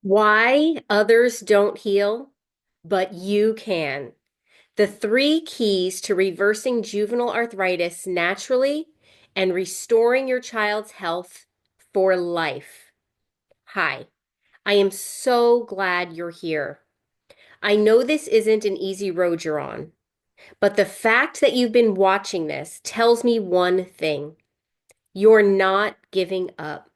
Why others don't heal, but you can. The three keys to reversing juvenile arthritis naturally and restoring your child's health for life. Hi, I am so glad you're here. I know this isn't an easy road you're on, but the fact that you've been watching this tells me one thing. You're not giving up.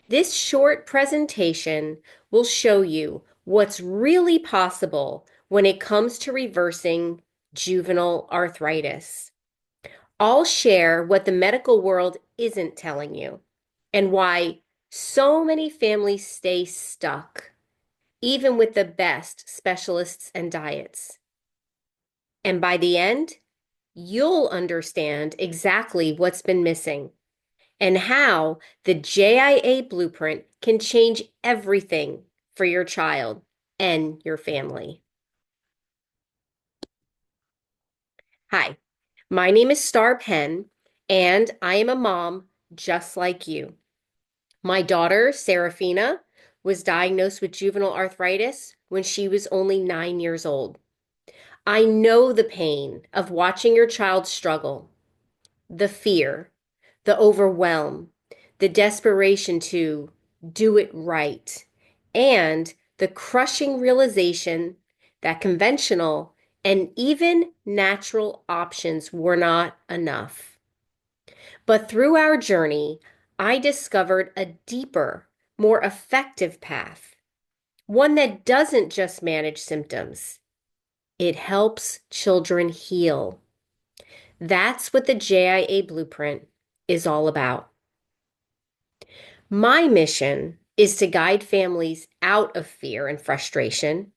This short presentation will show you what's really possible when it comes to reversing juvenile arthritis. I'll share what the medical world isn't telling you and why so many families stay stuck, even with the best specialists and diets. And by the end, you'll understand exactly what's been missing and how the JIA blueprint can change everything for your child and your family. Hi, my name is Star Penn, and I am a mom just like you. My daughter, Serafina, was diagnosed with juvenile arthritis when she was only 9 years old. I know the pain of watching your child struggle, the fear, the overwhelm, the desperation to do it right, and the crushing realization that conventional and even natural options were not enough. But through our journey, I discovered a deeper, more effective path, one that doesn't just manage symptoms, it helps children heal. That's what the JIA blueprint is all about. My mission is to guide families out of fear and frustration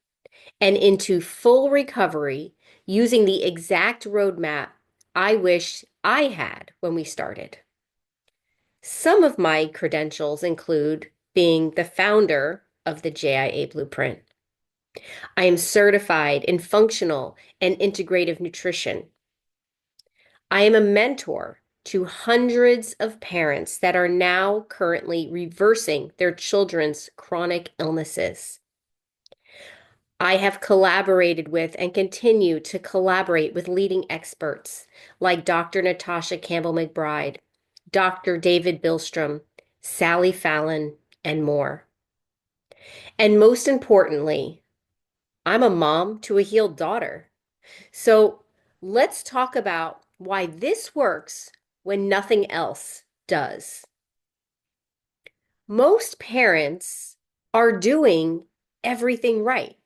and into full recovery using the exact roadmap I wish I had when we started. Some of my credentials include being the founder of the JIA Blueprint. I am certified in functional and integrative nutrition. I am a mentor to hundreds of parents that are now currently reversing their children's chronic illnesses. I have collaborated with and continue to collaborate with leading experts like Dr. Natasha Campbell McBride, Dr. David Bilstrom, Sally Fallon, and more. And most importantly, I'm a mom to a healed daughter. So let's talk about why this works when nothing else does. Most parents are doing everything right.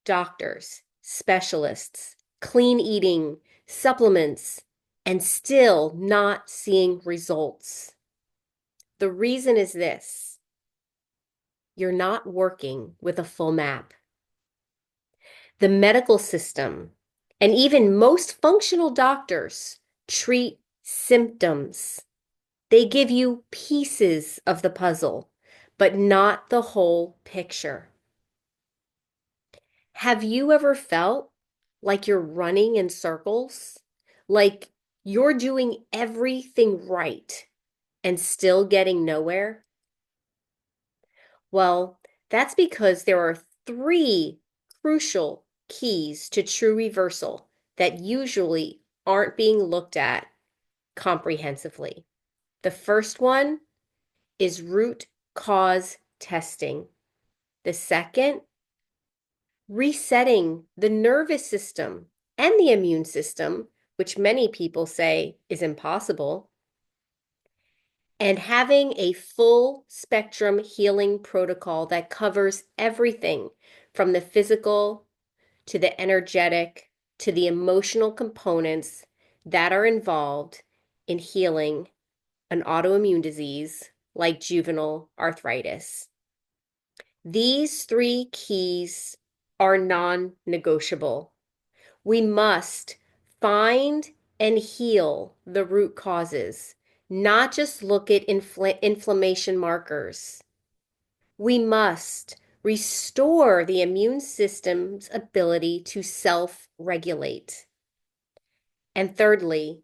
Doctors, specialists, clean eating, supplements, and still not seeing results. The reason is this: you're not working with a full map. The medical system and even most functional doctors treat symptoms. They give you pieces of the puzzle, but not the whole picture. Have you ever felt like you're running in circles? Like you're doing everything right and still getting nowhere? Well, that's because there are three crucial keys to true reversal that usually aren't being looked at comprehensively. The first one is root cause testing. The second, resetting the nervous system and the immune system, which many people say is impossible, and having a full spectrum healing protocol that covers everything from the physical to the energetic to the emotional components that are involved in healing an autoimmune disease like juvenile arthritis. These three keys are non-negotiable. We must find and heal the root causes, not just look at inflammation markers. We must restore the immune system's ability to self-regulate. And thirdly,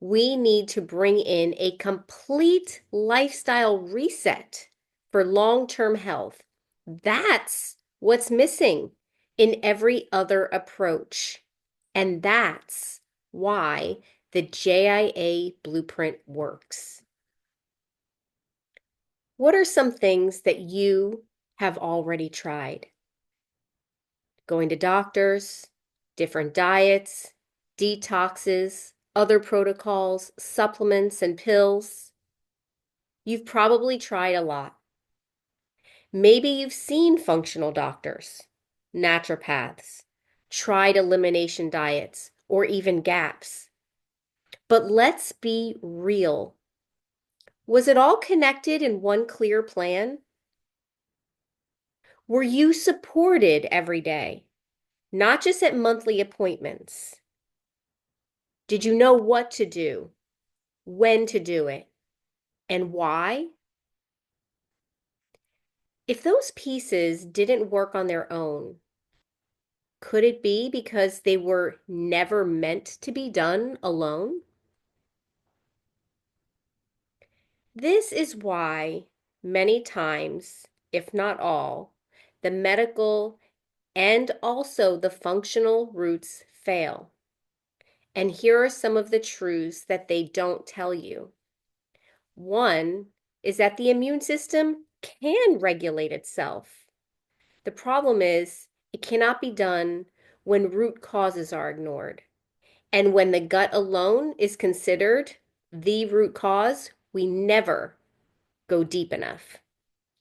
we need to bring in a complete lifestyle reset for long-term health That's what's missing in every other approach. And that's why the JIA blueprint works. What are some things that you have already tried? Going to doctors, different diets, detoxes, other protocols, supplements, and pills. You've probably tried a lot. Maybe you've seen functional doctors, naturopaths, tried elimination diets, or even GAPS. But let's be real. Was it all connected in one clear plan? Were you supported every day, not just at monthly appointments? Did you know what to do, when to do it, and why? If those pieces didn't work on their own, could it be because they were never meant to be done alone? This is why many times, if not all, the medical and also the functional routes fail. And here are some of the truths that they don't tell you. One is that the immune system can regulate itself. The problem is it cannot be done when root causes are ignored. And when the gut alone is considered the root cause, we never go deep enough.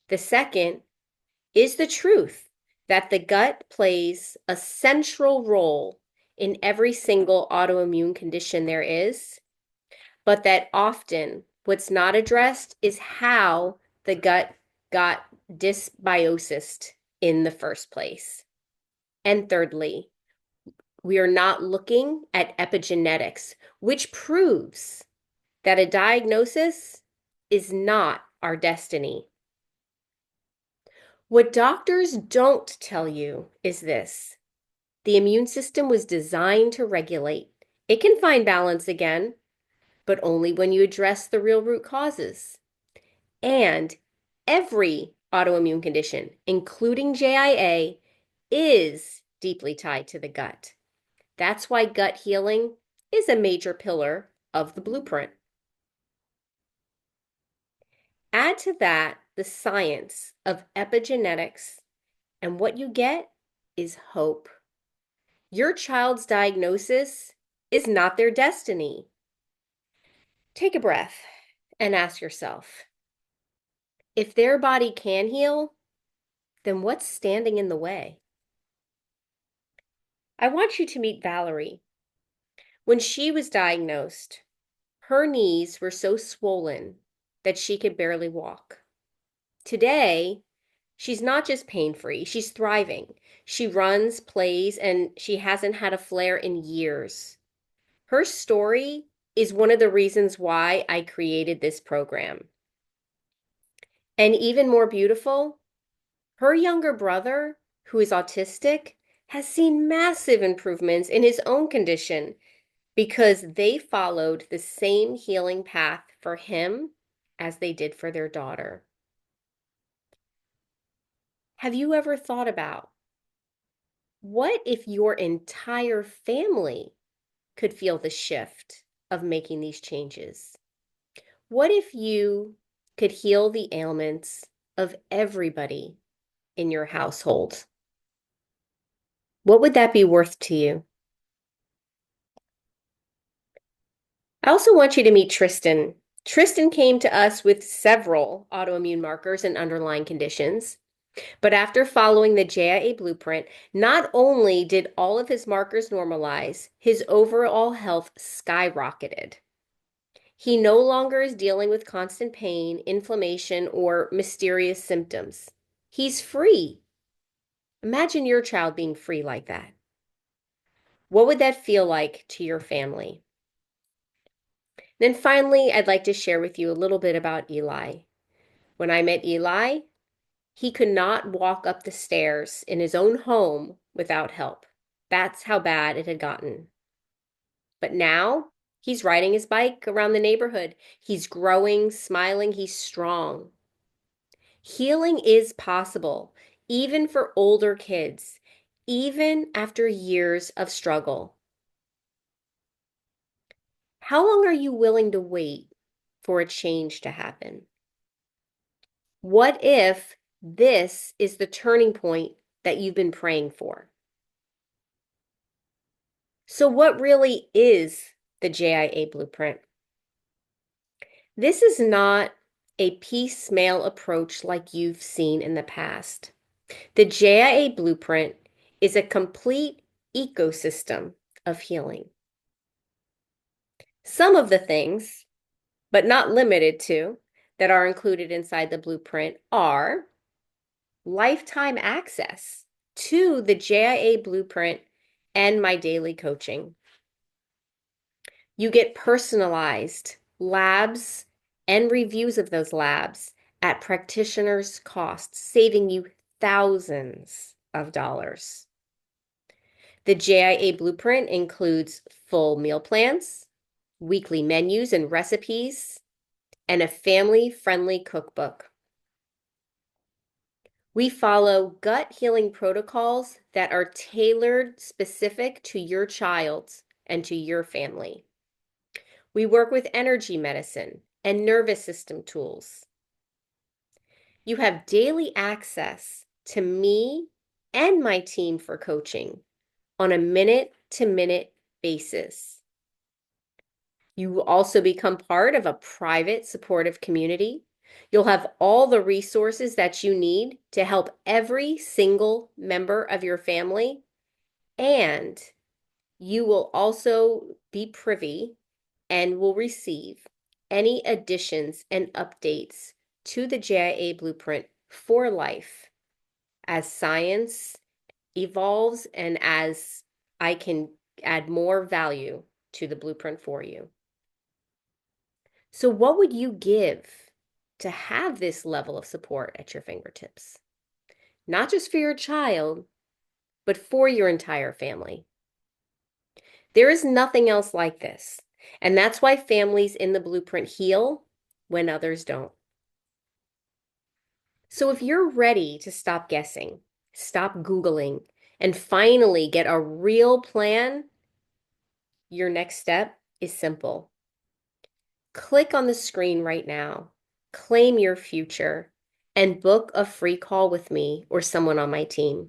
The second is the truth that the gut plays a central role in every single autoimmune condition there is, but that often what's not addressed is how the gut got dysbiosis in the first place. And thirdly, we are not looking at epigenetics, which proves that a diagnosis is not our destiny. What doctors don't tell you is this: the immune system was designed to regulate. It can find balance again, but only when you address the real root causes. And every autoimmune condition, including JIA, is deeply tied to the gut. That's why gut healing is a major pillar of the blueprint. Add to that the science of epigenetics, and what you get is hope. Your child's diagnosis is not their destiny. Take a breath and ask yourself, if their body can heal, then what's standing in the way? I want you to meet Valerie. When she was diagnosed, her knees were so swollen that she could barely walk. Today, she's not just pain-free, she's thriving. She runs, plays, and she hasn't had a flare in years. Her story is one of the reasons why I created this program. And even more beautiful, her younger brother, who is autistic, has seen massive improvements in his own condition because they followed the same healing path for him as they did for their daughter. Have you ever thought about what if your entire family could feel the shift of making these changes? What if you could heal the ailments of everybody in your household? What would that be worth to you? I also want you to meet Tristan. Tristan came to us with several autoimmune markers and underlying conditions. But after following the JIA blueprint, not only did all of his markers normalize, his overall health skyrocketed. He no longer is dealing with constant pain, inflammation, or mysterious symptoms. He's free. Imagine your child being free like that. What would that feel like to your family? Then finally, I'd like to share with you a little bit about Eli. When I met Eli, he could not walk up the stairs in his own home without help. That's how bad it had gotten. But now he's riding his bike around the neighborhood. He's growing, smiling, he's strong. Healing is possible even for older kids, even after years of struggle. How long are you willing to wait for a change to happen? What if this is the turning point that you've been praying for? So, what really is the JIA blueprint? This is not a piecemeal approach like you've seen in the past. The JIA blueprint is a complete ecosystem of healing. Some of the things, but not limited to, that are included inside the blueprint are lifetime access to the JIA blueprint and my daily coaching. You get personalized labs and reviews of those labs at practitioners' costs, saving you thousands of dollars. The JIA blueprint includes full meal plans, weekly menus and recipes, and a family-friendly cookbook. We follow gut healing protocols that are tailored specific to your child and to your family. We work with energy medicine and nervous system tools. You have daily access to me and my team for coaching on a minute-to-minute basis. You will also become part of a private supportive community. You'll have all the resources that you need to help every single member of your family, and you will also be privy and will receive any additions and updates to the JIA blueprint for life as science evolves and as I can add more value to the blueprint for you. So, what would you give to have this level of support at your fingertips? Not just for your child, but for your entire family. There is nothing else like this. And that's why families in the blueprint heal when others don't. So if you're ready to stop guessing, stop Googling, and finally get a real plan, your next step is simple. Click on the screen right now, claim your future, and book a free call with me or someone on my team.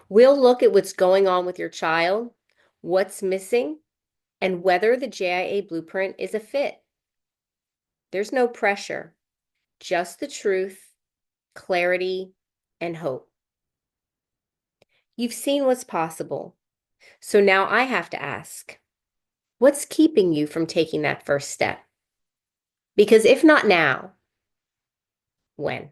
We'll look at what's going on with your child, what's missing, and whether the JIA blueprint is a fit. There's no pressure, just the truth, clarity, and hope. You've seen what's possible. So now I have to ask, what's keeping you from taking that first step? Because if not now, when?